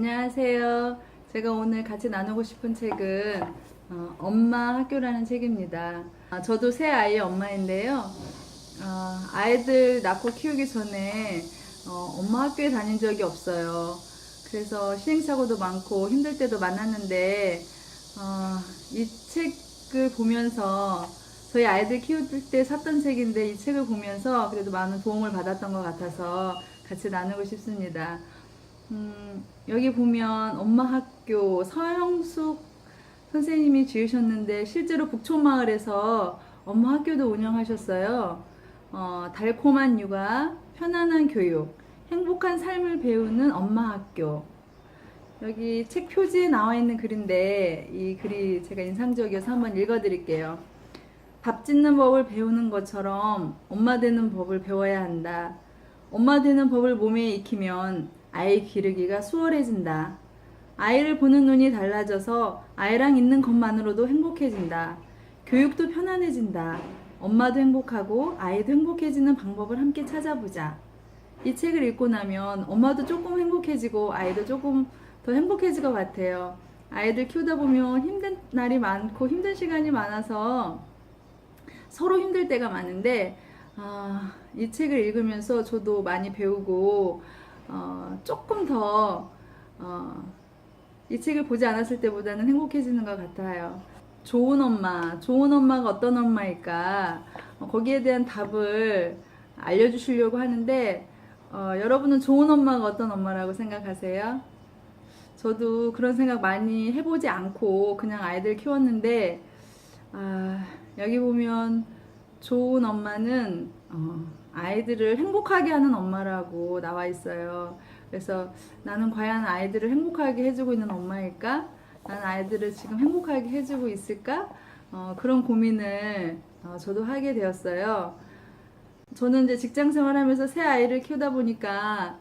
안녕하세요. 제가 오늘 같이 나누고 싶은 책은 엄마 학교라는 책입니다. 저도 새 아이의 엄마인데요. 아이들 낳고 키우기 전에 엄마 학교에 다닌 적이 없어요. 그래서 시행착오도 많고 힘들 때도 많았는데 이 책을 보면서 저희 아이들 키울 때 샀던 책인데 이 책을 보면서 그래도 많은 도움을 받았던 것 같아서 같이 나누고 싶습니다. 여기 보면 엄마 학교 서영숙 선생님이 지으셨는데 실제로 북촌마을에서 엄마 학교도 운영하셨어요. 달콤한 육아, 편안한 교육, 행복한 삶을 배우는 엄마 학교. 여기 책 표지에 나와 있는 글인데 이 글이 제가 인상적이어서 한번 읽어드릴게요. 밥 짓는 법을 배우는 것처럼 엄마 되는 법을 배워야 한다. 엄마 되는 법을 몸에 익히면 아이 기르기가 수월해진다. 아이를 보는 눈이 달라져서 아이랑 있는 것만으로도 행복해진다. 교육도 편안해진다. 엄마도 행복하고 아이도 행복해지는 방법을 함께 찾아보자. 이 책을 읽고 나면 엄마도 조금 행복해지고 아이도 조금 더 행복해질 것 같아요. 아이들 키우다 보면 힘든 날이 많고 힘든 시간이 많아서 서로 힘들 때가 많은데 이 책을 읽으면서 저도 많이 배우고 조금 더 이 책을 보지 않았을 때보다는 행복해지는 것 같아요. 좋은 엄마가 어떤 엄마일까? 거기에 대한 답을 알려주시려고 하는데 여러분은 좋은 엄마가 어떤 엄마라고 생각하세요? 저도 그런 생각 많이 해보지 않고 그냥 아이들 키웠는데 여기 보면 좋은 엄마는 아이들을 행복하게 하는 엄마라고 나와 있어요. 그래서 나는 과연 아이들을 행복하게 해주고 있는 엄마일까? 나는 아이들을 지금 행복하게 해주고 있을까? 그런 고민을 저도 하게 되었어요. 저는 이제 직장 생활하면서 새 아이를 키우다 보니까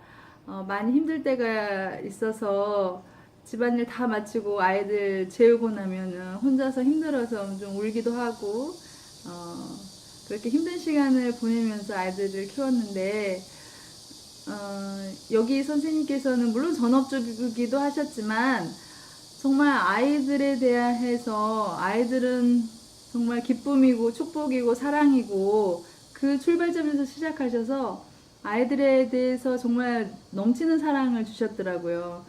많이 힘들 때가 있어서 집안일 다 마치고 아이들 재우고 나면은 혼자서 힘들어서 좀 울기도 하고 그렇게 힘든 시간을 보내면서 아이들을 키웠는데 여기 선생님께서는 물론 전업주기도 하셨지만 정말 아이들에 대해서 아이들은 정말 기쁨이고 축복이고 사랑이고 그 출발점에서 시작하셔서 아이들에 대해서 정말 넘치는 사랑을 주셨더라고요.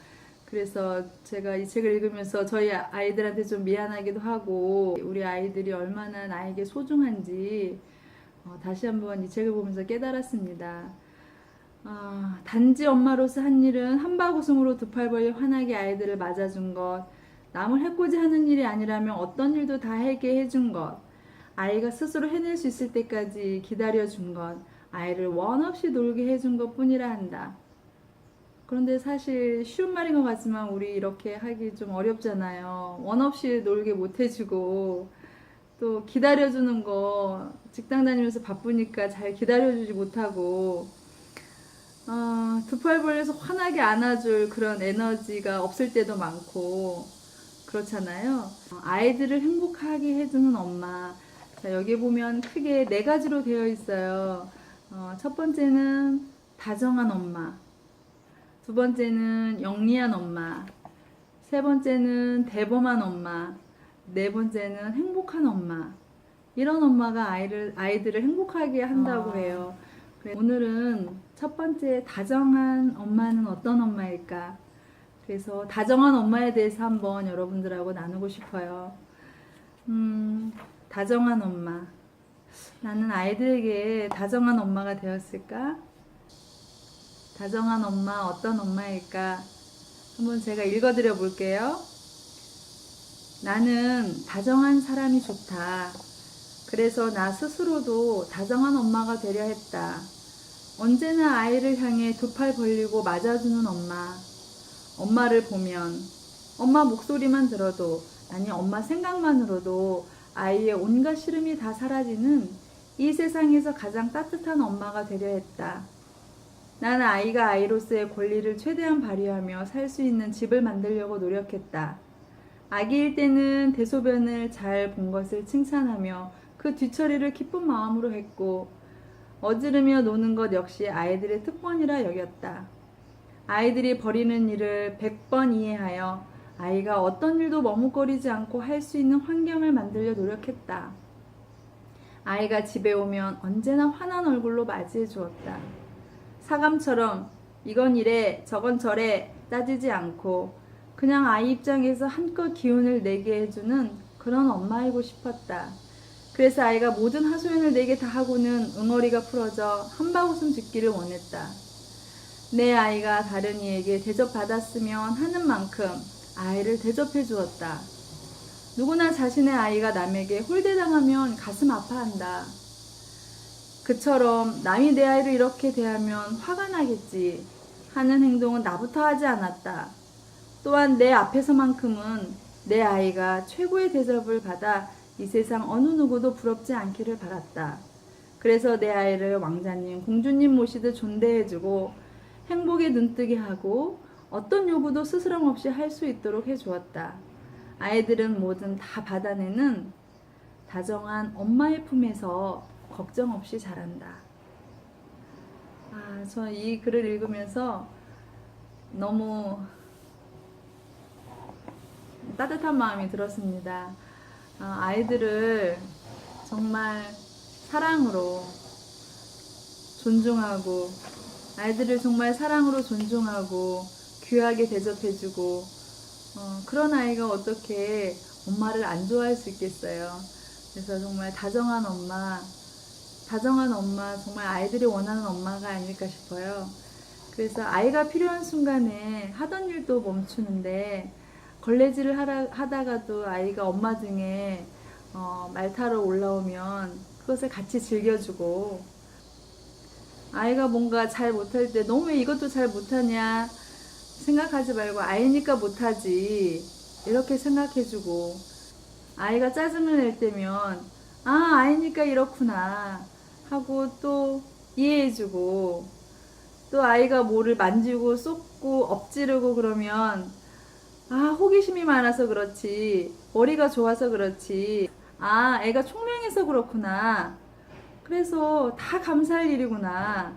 그래서 제가 이 책을 읽으면서 저희 아이들한테 좀 미안하기도 하고 우리 아이들이 얼마나 나에게 소중한지 다시 한번 이 책을 보면서 깨달았습니다. 단지 엄마로서 한 일은 한바구음으로 두 팔 벌려 환하게 아이들을 맞아준 것, 남을 해코지 하는 일이 아니라면 어떤 일도 다 하게 해준 것, 아이가 스스로 해낼 수 있을 때까지 기다려준 것, 아이를 원 없이 놀게 해준 것 뿐이라 한다. 그런데 사실 쉬운 말인 것 같지만 우리 이렇게 하기 좀 어렵잖아요. 원 없이 놀게 못 해주고 또 기다려주는 거 직장 다니면서 바쁘니까 잘 기다려주지 못하고 두 팔 벌려서 환하게 안아줄 그런 에너지가 없을 때도 많고 그렇잖아요. 아이들을 행복하게 해주는 엄마. 자, 여기 보면 크게 네 가지로 되어 있어요. 첫 번째는 다정한 엄마, 두 번째는 영리한 엄마, 세 번째는 대범한 엄마, 네 번째는 행복한 엄마. 이런 엄마가 아이들을 행복하게 한다고 해요. 오늘은 첫 번째 다정한 엄마는 어떤 엄마일까? 그래서 다정한 엄마에 대해서 한번 여러분들하고 나누고 싶어요. 다정한 엄마. 나는 아이들에게 다정한 엄마가 되었을까? 다정한 엄마 어떤 엄마일까? 한번 제가 읽어드려 볼게요. 나는 다정한 사람이 좋다. 그래서 나 스스로도 다정한 엄마가 되려 했다. 언제나 아이를 향해 두 팔 벌리고 맞아주는 엄마. 엄마를 보면 엄마 목소리만 들어도 아니 엄마 생각만으로도 아이의 온갖 시름이 다 사라지는 이 세상에서 가장 따뜻한 엄마가 되려 했다. 나는 아이가 아이로서의 권리를 최대한 발휘하며 살 수 있는 집을 만들려고 노력했다. 아기일 때는 대소변을 잘 본 것을 칭찬하며 그 뒤처리를 기쁜 마음으로 했고 어지르며 노는 것 역시 아이들의 특권이라 여겼다. 아이들이 벌이는 일을 100번 이해하여 아이가 어떤 일도 머뭇거리지 않고 할 수 있는 환경을 만들려 노력했다. 아이가 집에 오면 언제나 환한 얼굴로 맞이해 주었다. 사감처럼 이건 이래 저건 저래 따지지 않고 그냥 아이 입장에서 한껏 기운을 내게 해주는 그런 엄마이고 싶었다. 그래서 아이가 모든 하소연을 내게 다 하고는 응어리가 풀어져 한바웃음 짓기를 원했다. 내 아이가 다른 이에게 대접받았으면 하는 만큼 아이를 대접해 주었다. 누구나 자신의 아이가 남에게 홀대당하면 가슴 아파한다. 그처럼 남이 내 아이를 이렇게 대하면 화가 나겠지 하는 행동은 나부터 하지 않았다. 또한 내 앞에서만큼은 내 아이가 최고의 대접을 받아 이 세상 어느 누구도 부럽지 않기를 바랐다. 그래서 내 아이를 왕자님, 공주님 모시듯 존대해주고 행복에 눈뜨게 하고 어떤 요구도 스스럼 없이 할 수 있도록 해주었다. 아이들은 뭐든 다 받아내는 다정한 엄마의 품에서 걱정 없이 자란다. 저 이 글을 읽으면서 너무 따뜻한 마음이 들었습니다. 아이들을 정말 사랑으로 존중하고 아이들을 정말 사랑으로 존중하고 귀하게 대접해주고 그런 아이가 어떻게 엄마를 안 좋아할 수 있겠어요. 그래서 정말 다정한 엄마 정말 아이들이 원하는 엄마가 아닐까 싶어요. 그래서 아이가 필요한 순간에 하던 일도 멈추는데 걸레질을 하다가도 아이가 엄마 등에 말 타러 올라오면 그것을 같이 즐겨주고 아이가 뭔가 잘 못할 때 너무 왜 이것도 잘 못하냐 생각하지 말고 아이니까 못하지 이렇게 생각해주고 아이가 짜증을 낼 때면 아이니까 이렇구나 하고 또 이해해주고 또 아이가 뭐를 만지고 쏟고 엎지르고 그러면 호기심이 많아서 그렇지 머리가 좋아서 그렇지 애가 총명해서 그렇구나 그래서 다 감사할 일이구나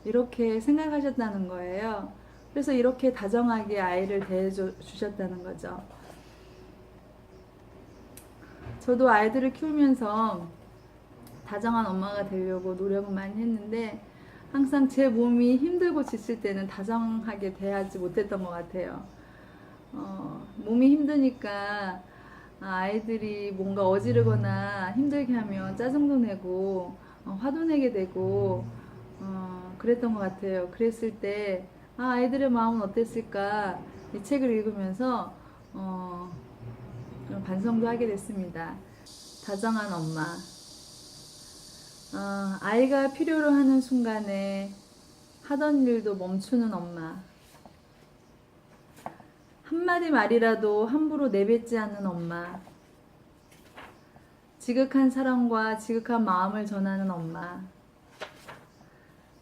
이렇게 생각하셨다는 거예요. 그래서 이렇게 다정하게 아이를 대해주셨다는 거죠. 저도 아이들을 키우면서 다정한 엄마가 되려고 노력은 많이 했는데 항상 제 몸이 힘들고 지칠 때는 다정하게 대하지 못했던 것 같아요. 몸이 힘드니까 아이들이 뭔가 어지르거나 힘들게 하면 짜증도 내고 화도 내게 되고 그랬던 것 같아요. 그랬을 때 아이들의 마음은 어땠을까 이 책을 읽으면서 좀 반성도 하게 됐습니다. 다정한 엄마 아이가 필요로 하는 순간에 하던 일도 멈추는 엄마 한마디 말이라도 함부로 내뱉지 않는 엄마 지극한 사랑과 지극한 마음을 전하는 엄마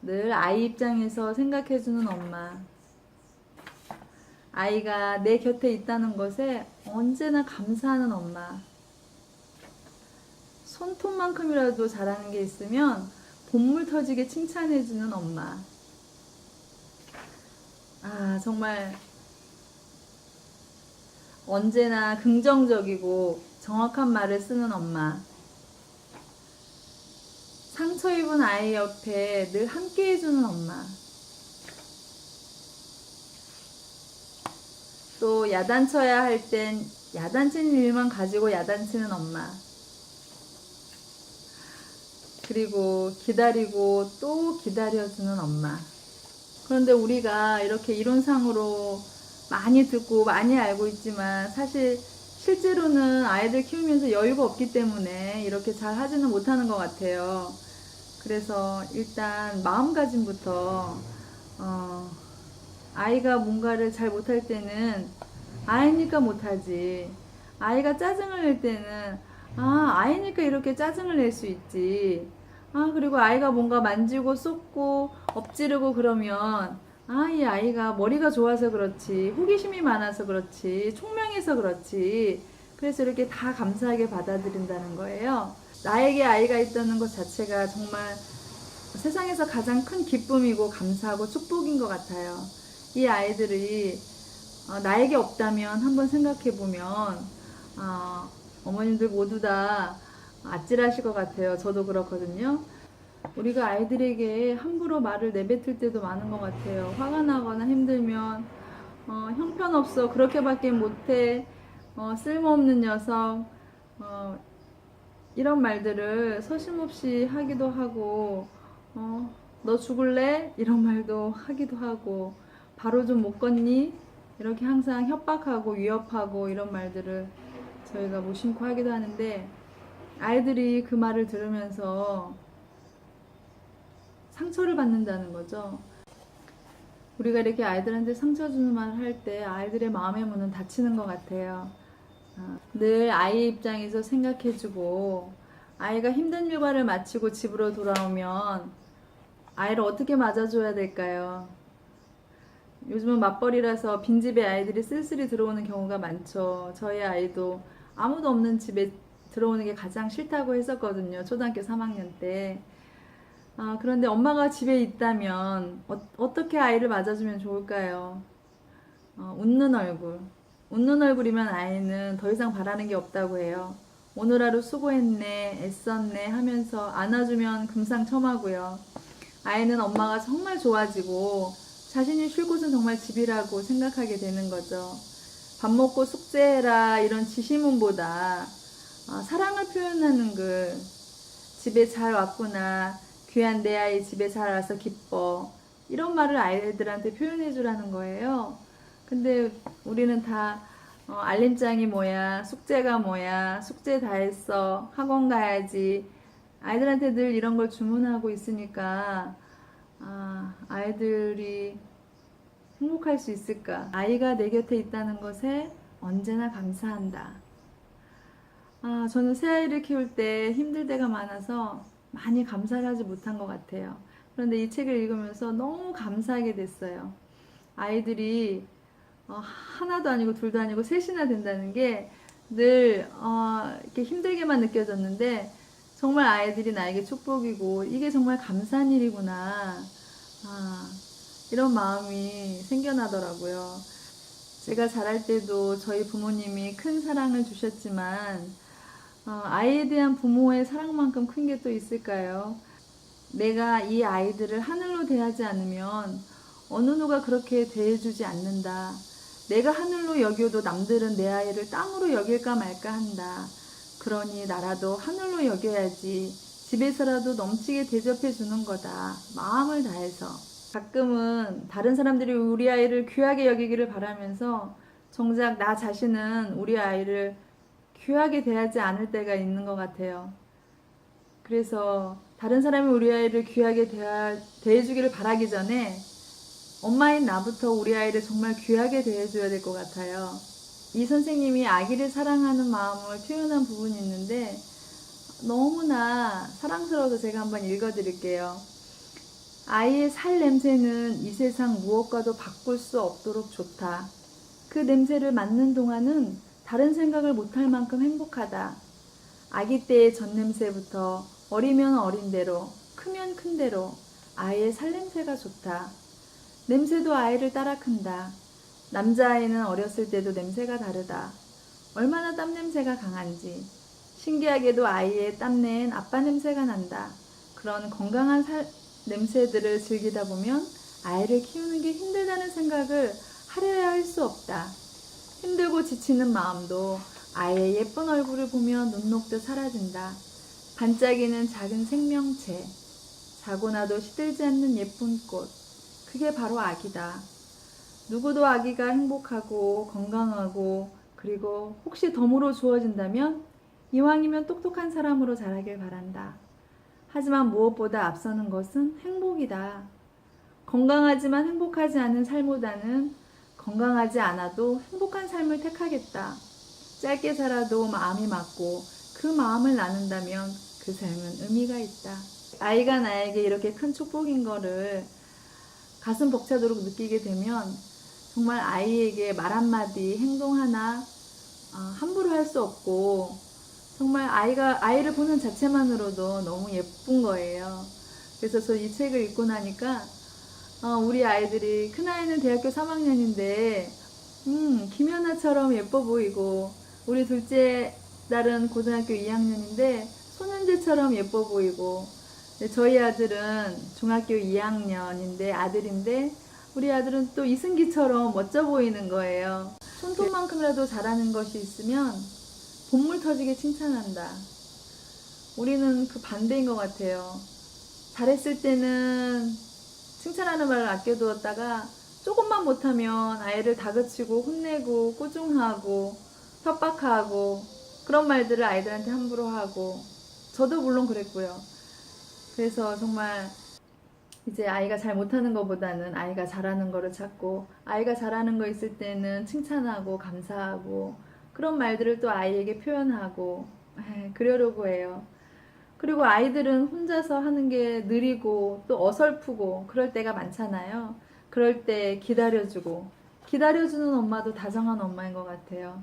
늘 아이 입장에서 생각해주는 엄마 아이가 내 곁에 있다는 것에 언제나 감사하는 엄마 손톱만큼이라도 잘하는 게 있으면 본물 터지게 칭찬해주는 엄마 정말 언제나 긍정적이고 정확한 말을 쓰는 엄마 상처 입은 아이 옆에 늘 함께 해주는 엄마 또 야단쳐야 할 땐 야단치는 일만 가지고 야단치는 엄마 그리고 기다리고 또 기다려주는 엄마 그런데 우리가 이렇게 이론상으로 많이 듣고 많이 알고 있지만 사실 실제로는 아이들 키우면서 여유가 없기 때문에 이렇게 잘 하지는 못하는 것 같아요. 그래서 일단 마음가짐부터 아이가 뭔가를 잘 못할 때는 아이니까 못하지 아이가 짜증을 낼 때는 아이니까 이렇게 짜증을 낼 수 있지 그리고 아이가 뭔가 만지고 쏟고 엎지르고 그러면 이 아이가 머리가 좋아서 그렇지 호기심이 많아서 그렇지 총명해서 그렇지 그래서 이렇게 다 감사하게 받아들인다는 거예요. 나에게 아이가 있다는 것 자체가 정말 세상에서 가장 큰 기쁨이고 감사하고 축복인 것 같아요. 이 아이들이 나에게 없다면 한번 생각해 보면 어머님들 모두 다 아찔하실 것 같아요. 저도 그렇거든요. 우리가 아이들에게 함부로 말을 내뱉을 때도 많은 것 같아요. 화가 나거나 힘들면 형편없어, 그렇게밖에 못해, 쓸모없는 녀석, 이런 말들을 서슴없이 하기도 하고, 너 죽을래? 이런 말도 하기도 하고, 바로 좀 못 걷니? 이렇게 항상 협박하고 위협하고 이런 말들을 저희가 무심코 하기도 하는데, 아이들이 그 말을 들으면서 상처를 받는다는 거죠. 우리가 이렇게 아이들한테 상처 주는 말을 할 때 아이들의 마음의 문은 닫히는 것 같아요. 늘 아이 입장에서 생각해주고, 아이가 힘든 육아를 마치고 집으로 돌아오면 아이를 어떻게 맞아줘야 될까요? 요즘은 맞벌이라서 빈집에 아이들이 쓸쓸히 들어오는 경우가 많죠. 저희 아이도 아무도 없는 집에 들어오는 게 가장 싫다고 했었거든요. 초등학교 3학년 때. 그런데 엄마가 집에 있다면 어떻게 아이를 맞아주면 좋을까요? 웃는 얼굴. 웃는 얼굴이면 아이는 더 이상 바라는 게 없다고 해요. 오늘 하루 수고했네, 애썼네 하면서 안아주면 금상첨화고요. 아이는 엄마가 정말 좋아지고 자신이 쉴 곳은 정말 집이라고 생각하게 되는 거죠. 밥 먹고 숙제해라 이런 지시문보다 사랑을 표현하는 글, 집에 잘 왔구나, 귀한 내 아이 집에 잘 와서 기뻐, 이런 말을 아이들한테 표현해 주라는 거예요. 근데 우리는 다 알림장이 뭐야, 숙제가 뭐야, 숙제 다 했어, 학원 가야지, 아이들한테 늘 이런 걸 주문하고 있으니까 아이들이 행복할 수 있을까? 아이가 내 곁에 있다는 것에 언제나 감사한다. 저는 새 아이를 키울 때 힘들 때가 많아서 많이 감사를 하지 못한 것 같아요. 그런데 이 책을 읽으면서 너무 감사하게 됐어요. 아이들이 하나도 아니고 둘도 아니고 셋이나 된다는 게 늘 이렇게 힘들게만 느껴졌는데, 정말 아이들이 나에게 축복이고 이게 정말 감사한 일이구나, 이런 마음이 생겨나더라고요. 제가 자랄 때도 저희 부모님이 큰 사랑을 주셨지만 아이에 대한 부모의 사랑만큼 큰 게 또 있을까요? 내가 이 아이들을 하늘로 대하지 않으면 어느 누가 그렇게 대해주지 않는다. 내가 하늘로 여겨도 남들은 내 아이를 땅으로 여길까 말까 한다. 그러니 나라도 하늘로 여겨야지. 집에서라도 넘치게 대접해 주는 거다. 마음을 다해서. 가끔은 다른 사람들이 우리 아이를 귀하게 여기기를 바라면서 정작 나 자신은 우리 아이를 귀하게 대하지 않을 때가 있는 것 같아요. 그래서 다른 사람이 우리 아이를 귀하게 대해주기를 바라기 전에 엄마인 나부터 우리 아이를 정말 귀하게 대해줘야 될 것 같아요. 이 선생님이 아기를 사랑하는 마음을 표현한 부분이 있는데 너무나 사랑스러워서 제가 한번 읽어드릴게요. 아이의 살 냄새는 이 세상 무엇과도 바꿀 수 없도록 좋다. 그 냄새를 맡는 동안은 다른 생각을 못할 만큼 행복하다. 아기 때의 전 냄새부터 어리면 어린 대로, 크면 큰 대로 아이의 살 냄새가 좋다. 냄새도 아이를 따라 큰다. 남자아이는 어렸을 때도 냄새가 다르다. 얼마나 땀 냄새가 강한지. 신기하게도 아이의 땀내엔 아빠 냄새가 난다. 그런 건강한 냄새들을 즐기다 보면 아이를 키우는 게 힘들다는 생각을 하려야 할 수 없다. 힘들고 지치는 마음도 아이의 예쁜 얼굴을 보며 눈 녹듯 사라진다. 반짝이는 작은 생명체, 자고 나도 시들지 않는 예쁜 꽃, 그게 바로 아기다. 누구도 아기가 행복하고 건강하고 그리고 혹시 덤으로 주어진다면 이왕이면 똑똑한 사람으로 자라길 바란다. 하지만 무엇보다 앞서는 것은 행복이다. 건강하지만 행복하지 않은 삶보다는 건강하지 않아도 행복한 삶을 택하겠다. 짧게 살아도 마음이 맞고 그 마음을 나눈다면 그 삶은 의미가 있다. 아이가 나에게 이렇게 큰 축복인 거를 가슴 벅차도록 느끼게 되면 정말 아이에게 말 한마디, 행동 하나 함부로 할 수 없고 정말 아이를 보는 자체만으로도 너무 예쁜 거예요. 그래서 저 이 책을 읽고 나니까 우리 아이들이 큰아이는 대학교 3학년인데 김연아처럼 예뻐 보이고, 우리 둘째 딸은 고등학교 2학년인데 손은재처럼 예뻐 보이고, 저희 아들은 중학교 2학년인데 아들인데, 우리 아들은 또 이승기처럼 멋져 보이는 거예요. 손톱만큼이라도 잘하는 것이 있으면 본물 터지게 칭찬한다. 우리는 그 반대인 것 같아요. 잘했을 때는 칭찬하는 말을 아껴두었다가 조금만 못하면 아이를 다그치고 혼내고 꾸중하고 협박하고, 그런 말들을 아이들한테 함부로 하고, 저도 물론 그랬고요. 그래서 정말 이제 아이가 잘 못하는 것보다는 아이가 잘하는 거를 찾고, 아이가 잘하는 거 있을 때는 칭찬하고 감사하고, 그런 말들을 또 아이에게 표현하고 그러려고 해요. 그리고 아이들은 혼자서 하는 게 느리고 또 어설프고 그럴 때가 많잖아요. 그럴 때 기다려주는 엄마도 다정한 엄마인 것 같아요.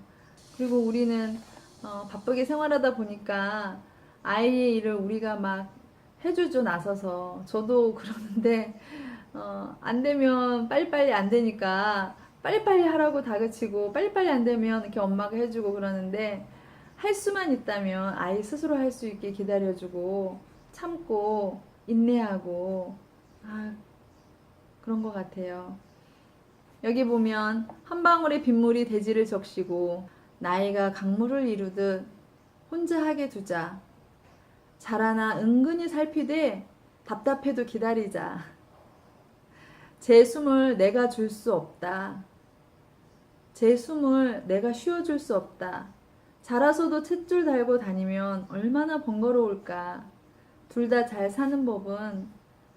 그리고 우리는 바쁘게 생활하다 보니까 아이의 일을 우리가 막 해주죠, 나서서. 저도 그러는데 안 되면 빨리빨리 안 되니까 빨리빨리 하라고 다그치고, 빨리빨리 안 되면 이렇게 엄마가 해주고 그러는데, 할 수만 있다면 아이 스스로 할 수 있게 기다려주고 참고 인내하고, 그런 것 같아요. 여기 보면 한 방울의 빗물이 대지를 적시고 나이가 강물을 이루듯 혼자 하게 두자. 자라나 은근히 살피되 답답해도 기다리자. 제 숨을 내가 줄 수 없다. 제 숨을 내가 쉬어줄 수 없다. 자라서도 탯줄 달고 다니면 얼마나 번거로울까. 둘 다 잘 사는 법은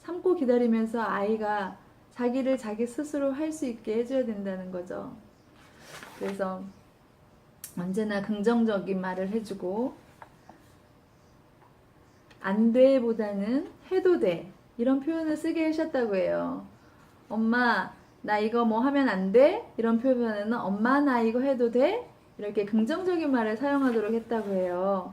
참고 기다리면서 아이가 자기를 자기 스스로 할 수 있게 해줘야 된다는 거죠. 그래서 언제나 긍정적인 말을 해주고, 안 돼 보다는 해도 돼, 이런 표현을 쓰게 하셨다고 해요. 엄마, 나 이거 뭐 하면 안 돼? 이런 표현에는 엄마, 나 이거 해도 돼? 이렇게 긍정적인 말을 사용하도록 했다고 해요.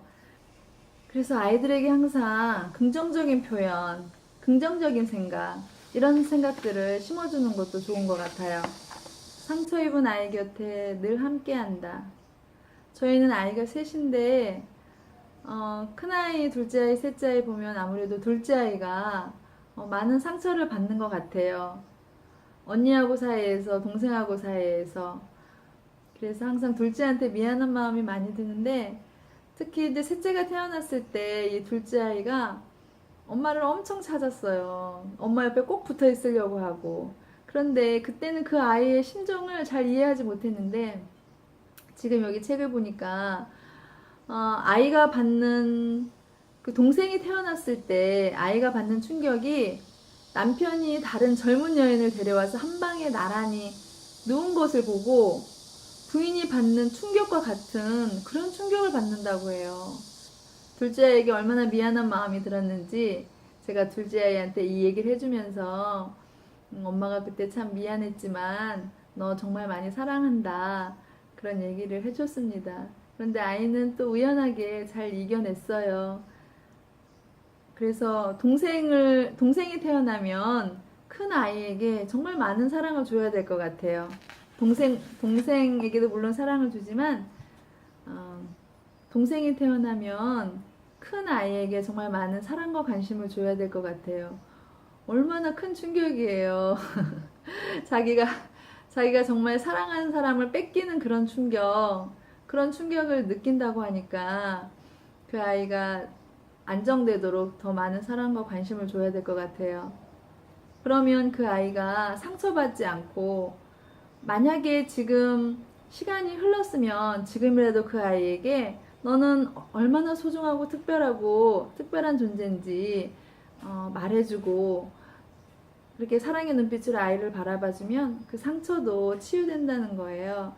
그래서 아이들에게 항상 긍정적인 표현, 긍정적인 생각, 이런 생각들을 심어주는 것도 좋은 것 같아요. 상처 입은 아이 곁에 늘 함께한다. 저희는 아이가 셋인데 큰아이, 둘째아이, 셋째아이 보면 아무래도 둘째아이가 많은 상처를 받는 것 같아요. 언니하고 사이에서, 동생하고 사이에서. 그래서 항상 둘째한테 미안한 마음이 많이 드는데, 특히 이제 셋째가 태어났을 때 이 둘째아이가 엄마를 엄청 찾았어요. 엄마 옆에 꼭 붙어 있으려고 하고. 그런데 그때는 그 아이의 심정을 잘 이해하지 못했는데, 지금 여기 책을 보니까 아이가 받는, 그 동생이 태어났을 때 아이가 받는 충격이, 남편이 다른 젊은 여인을 데려와서 한 방에 나란히 누운 것을 보고 부인이 받는 충격과 같은 그런 충격을 받는다고 해요. 둘째아이에게 얼마나 미안한 마음이 들었는지 제가 둘째아이한테 이 얘기를 해주면서 엄마가 그때 참 미안했지만 너 정말 많이 사랑한다, 그런 얘기를 해줬습니다. 그런데 아이는 또 우연하게 잘 이겨냈어요. 그래서 동생이 태어나면 큰 아이에게 정말 많은 사랑을 줘야 될 것 같아요. 동생에게도 물론 사랑을 주지만 동생이 태어나면 큰 아이에게 정말 많은 사랑과 관심을 줘야 될 것 같아요. 얼마나 큰 충격이에요. 자기가 정말 사랑하는 사람을 뺏기는 그런 충격을 느낀다고 하니까 그 아이가 안정되도록 더 많은 사랑과 관심을 줘야 될 것 같아요. 그러면 그 아이가 상처받지 않고, 만약에 지금 시간이 흘렀으면 지금이라도 그 아이에게 너는 얼마나 소중하고 특별한 존재인지 말해주고, 그렇게 사랑의 눈빛으로 아이를 바라봐주면 그 상처도 치유된다는 거예요.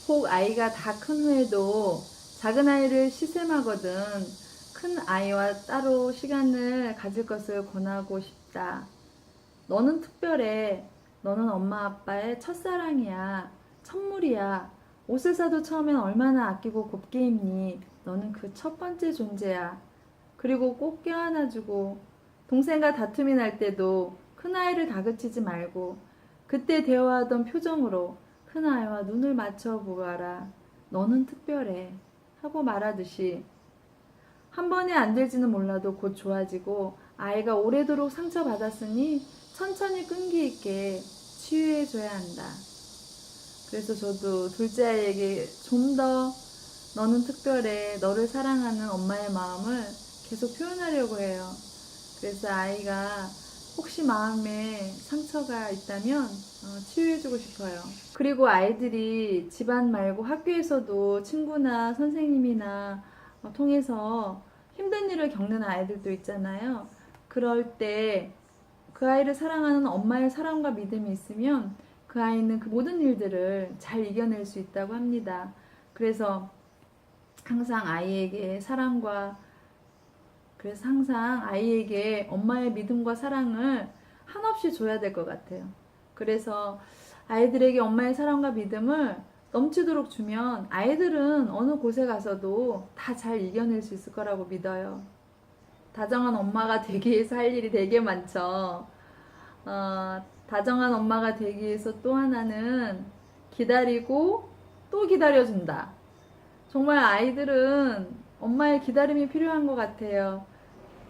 혹 아이가 다 큰 후에도 작은 아이를 시샘하거든 큰 아이와 따로 시간을 가질 것을 권하고 싶다. 너는 특별해. 너는 엄마 아빠의 첫사랑이야. 첫물이야. 옷을 사도 처음엔 얼마나 아끼고 곱게 입니. 너는 그 첫 번째 존재야. 그리고 꼭 껴안아주고, 동생과 다툼이 날 때도 큰아이를 다그치지 말고 그때 대화하던 표정으로 큰아이와 눈을 맞춰 보아라. 너는 특별해. 하고 말하듯이 한 번에 안 될지는 몰라도 곧 좋아지고 아이가 오래도록 상처받았으니 천천히 끈기 있게 치유해줘야 한다. 그래서 저도 둘째 아이에게 좀 더 너는 특별해, 너를 사랑하는 엄마의 마음을 계속 표현하려고 해요. 그래서 아이가 혹시 마음에 상처가 있다면 치유해주고 싶어요. 그리고 아이들이 집안 말고 학교에서도 친구나 선생님이나 통해서 힘든 일을 겪는 아이들도 있잖아요. 그럴 때 그 아이를 사랑하는 엄마의 사랑과 믿음이 있으면 그 아이는 그 모든 일들을 잘 이겨낼 수 있다고 합니다. 그래서 항상 아이에게 엄마의 믿음과 사랑을 한없이 줘야 될 것 같아요. 그래서 아이들에게 엄마의 사랑과 믿음을 넘치도록 주면 아이들은 어느 곳에 가서도 다 잘 이겨낼 수 있을 거라고 믿어요. 다정한 엄마가 되기 위해서 할 일이 되게 많죠. 다정한 엄마가 되기 위해서 또 하나는 기다리고 또 기다려준다. 정말 아이들은 엄마의 기다림이 필요한 것 같아요.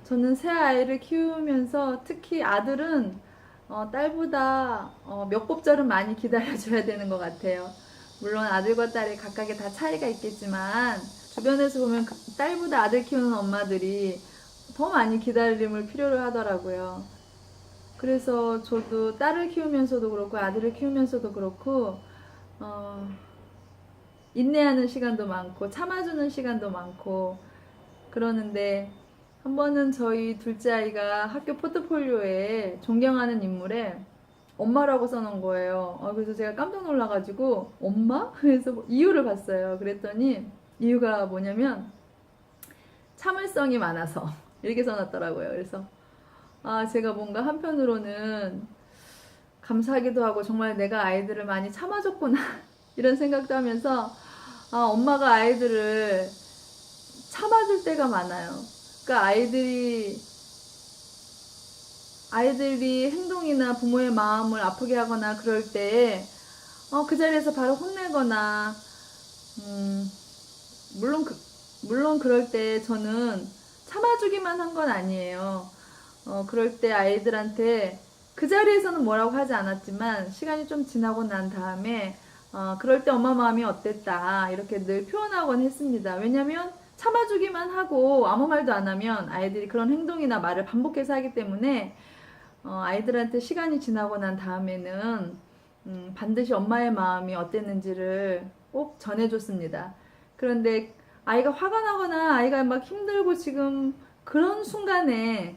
저는 새 아이를 키우면서 특히 아들은 딸보다 몇 곱절은 많이 기다려줘야 되는 것 같아요. 물론 아들과 딸이 각각의 다 차이가 있겠지만 주변에서 보면 딸보다 아들 키우는 엄마들이 더 많이 기다림을 필요로 하더라고요. 그래서 저도 딸을 키우면서도 그렇고 아들을 키우면서도 그렇고 인내하는 시간도 많고 참아주는 시간도 많고 그러는데 한 번은 저희 둘째 아이가 학교 포트폴리오에 존경하는 인물에 엄마라고 써놓은 거예요. 그래서 제가 깜짝 놀라가지고 엄마? 그래서 이유를 봤어요. 그랬더니 이유가 뭐냐면 참을성이 많아서 이렇게 써놨더라고요. 그래서 제가 뭔가 한편으로는 감사하기도 하고 정말 내가 아이들을 많이 참아줬구나 이런 생각도 하면서 엄마가 아이들을 참아줄 때가 많아요. 그러니까 아이들이 행동이나 부모의 마음을 아프게 하거나 그럴 때 그 자리에서 바로 혼내거나 물론 그럴 때 저는 참아주기만 한 건 아니에요. 그럴 때 아이들한테 그 자리에서는 뭐라고 하지 않았지만 시간이 좀 지나고 난 다음에 그럴 때 엄마 마음이 어땠다 이렇게 늘 표현하곤 했습니다. 왜냐면 참아주기만 하고 아무 말도 안 하면 아이들이 그런 행동이나 말을 반복해서 하기 때문에 아이들한테 시간이 지나고 난 다음에는 반드시 엄마의 마음이 어땠는지를 꼭 전해줬습니다. 그런데 아이가 화가 나거나 아이가 막 힘들고 지금 그런 순간에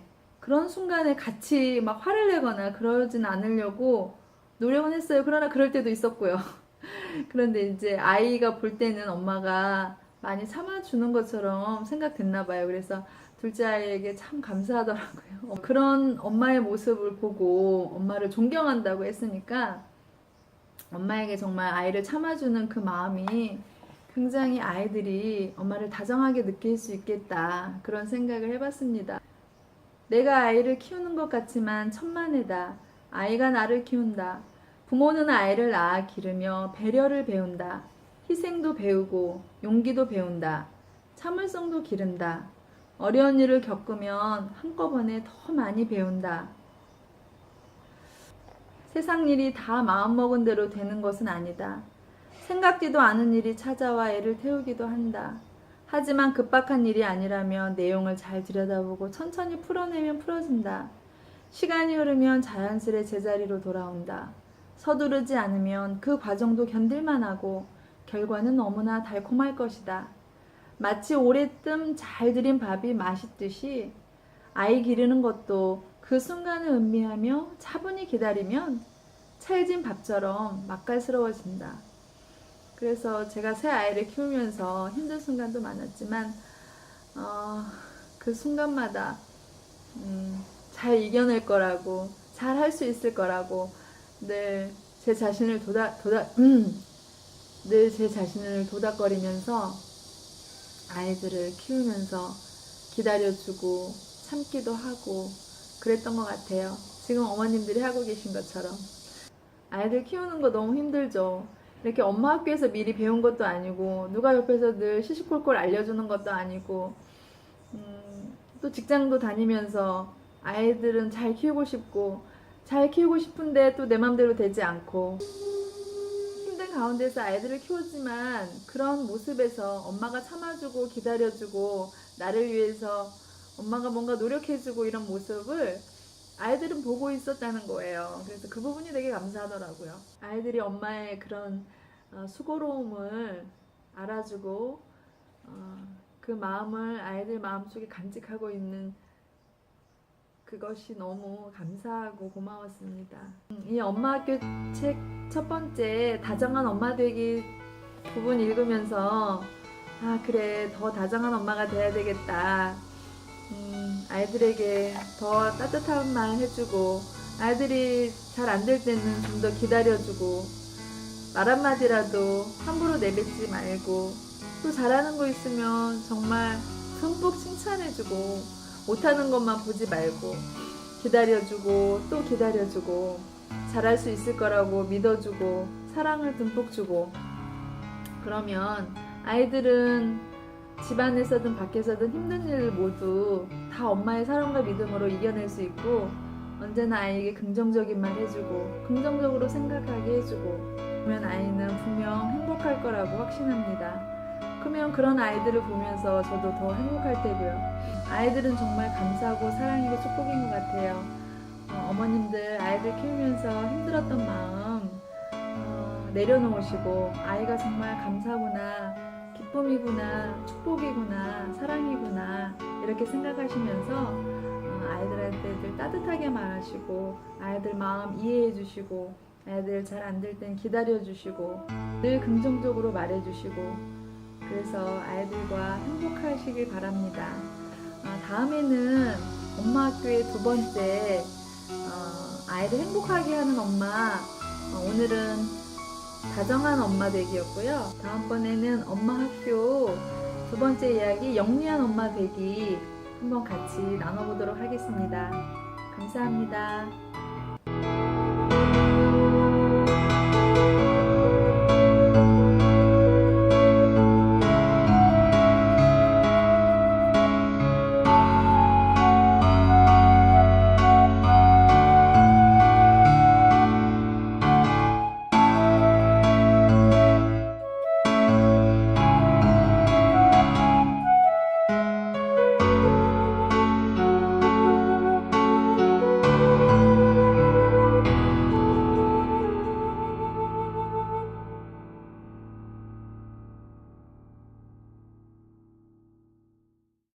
같이 막 화를 내거나 그러진 않으려고 노력은 했어요. 그러나 그럴 때도 있었고요. 그런데 이제 아이가 볼 때는 엄마가 많이 참아주는 것처럼 생각됐나 봐요. 그래서 둘째 아이에게 참 감사하더라고요. 그런 엄마의 모습을 보고 엄마를 존경한다고 했으니까 엄마에게 정말 아이를 참아주는 그 마음이 굉장히 아이들이 엄마를 다정하게 느낄 수 있겠다 그런 생각을 해봤습니다. 내가 아이를 키우는 것 같지만 천만에다. 아이가 나를 키운다. 부모는 아이를 낳아 기르며 배려를 배운다. 희생도 배우고 용기도 배운다. 참을성도 기른다. 어려운 일을 겪으면 한꺼번에 더 많이 배운다. 세상 일이 다 마음먹은 대로 되는 것은 아니다. 생각지도 않은 일이 찾아와 애를 태우기도 한다. 하지만 급박한 일이 아니라면 내용을 잘 들여다보고 천천히 풀어내면 풀어진다. 시간이 흐르면 자연스레 제자리로 돌아온다. 서두르지 않으면 그 과정도 견딜만 하고 결과는 너무나 달콤할 것이다. 마치 오래뜸 잘 들인 밥이 맛있듯이 아이 기르는 것도 그 순간을 음미하며 차분히 기다리면 찰진 밥처럼 맛깔스러워진다. 그래서 제가 새 아이를 키우면서 힘든 순간도 많았지만 그 순간마다 잘 이겨낼 거라고 잘 할 수 있을 거라고 늘 제 자신을 도닥거리면서 아이들을 키우면서 기다려주고 참기도 하고 그랬던 것 같아요. 지금 어머님들이 하고 계신 것처럼. 아이들 키우는 거 너무 힘들죠. 이렇게 엄마 학교에서 미리 배운 것도 아니고 누가 옆에서 늘 시시콜콜 알려주는 것도 아니고 또 직장도 다니면서 아이들은 잘 키우고 싶고 잘 키우고 싶은데 또 내 맘대로 되지 않고 힘든 가운데서 아이들을 키웠지만 그런 모습에서 엄마가 참아주고 기다려주고 나를 위해서 엄마가 뭔가 노력해주고 이런 모습을 아이들은 보고 있었다는 거예요. 그래서 그 부분이 되게 감사하더라고요. 아이들이 엄마의 그런 수고로움을 알아주고 그 마음을 아이들 마음속에 간직하고 있는 그것이 너무 감사하고 고마웠습니다. 이 엄마 학교 책 첫 번째 다정한 엄마 되기 부분 읽으면서 그래 더 다정한 엄마가 돼야 되겠다. 아이들에게 더 따뜻한 말 해주고 아이들이 잘 안 될 때는 좀 더 기다려주고 말 한마디라도 함부로 내뱉지 말고 또 잘하는 거 있으면 정말 듬뿍 칭찬해주고 못하는 것만 보지 말고 기다려주고 또 기다려주고 잘할 수 있을 거라고 믿어주고 사랑을 듬뿍 주고 그러면 아이들은 집안에서든 밖에서든 힘든 일 모두 다 엄마의 사랑과 믿음으로 이겨낼 수 있고 언제나 아이에게 긍정적인 말 해주고 긍정적으로 생각하게 해주고 그러면 아이는 분명 행복할 거라고 확신합니다. 그러면 그런 아이들을 보면서 저도 더 행복할 테고요. 아이들은 정말 감사하고 사랑이고 축복인 것 같아요. 어머님들 아이들 키우면서 힘들었던 마음 내려놓으시고 아이가 정말 감사구나 기쁨이구나 축복이구나 사랑이구나 이렇게 생각하시면서 아이들한테 늘 따뜻하게 말하시고 아이들 마음 이해해 주시고 아이들 잘 안 될 땐 기다려 주시고 늘 긍정적으로 말해 주시고 그래서 아이들과 행복하시길 바랍니다. 다음에는 엄마 학교의 두 번째 아이를 행복하게 하는 엄마 오늘은 다정한 엄마 되기였고요. 다음번에는 엄마 학교 두 번째 이야기 영리한 엄마 되기 한번 같이 나눠보도록 하겠습니다. 감사합니다.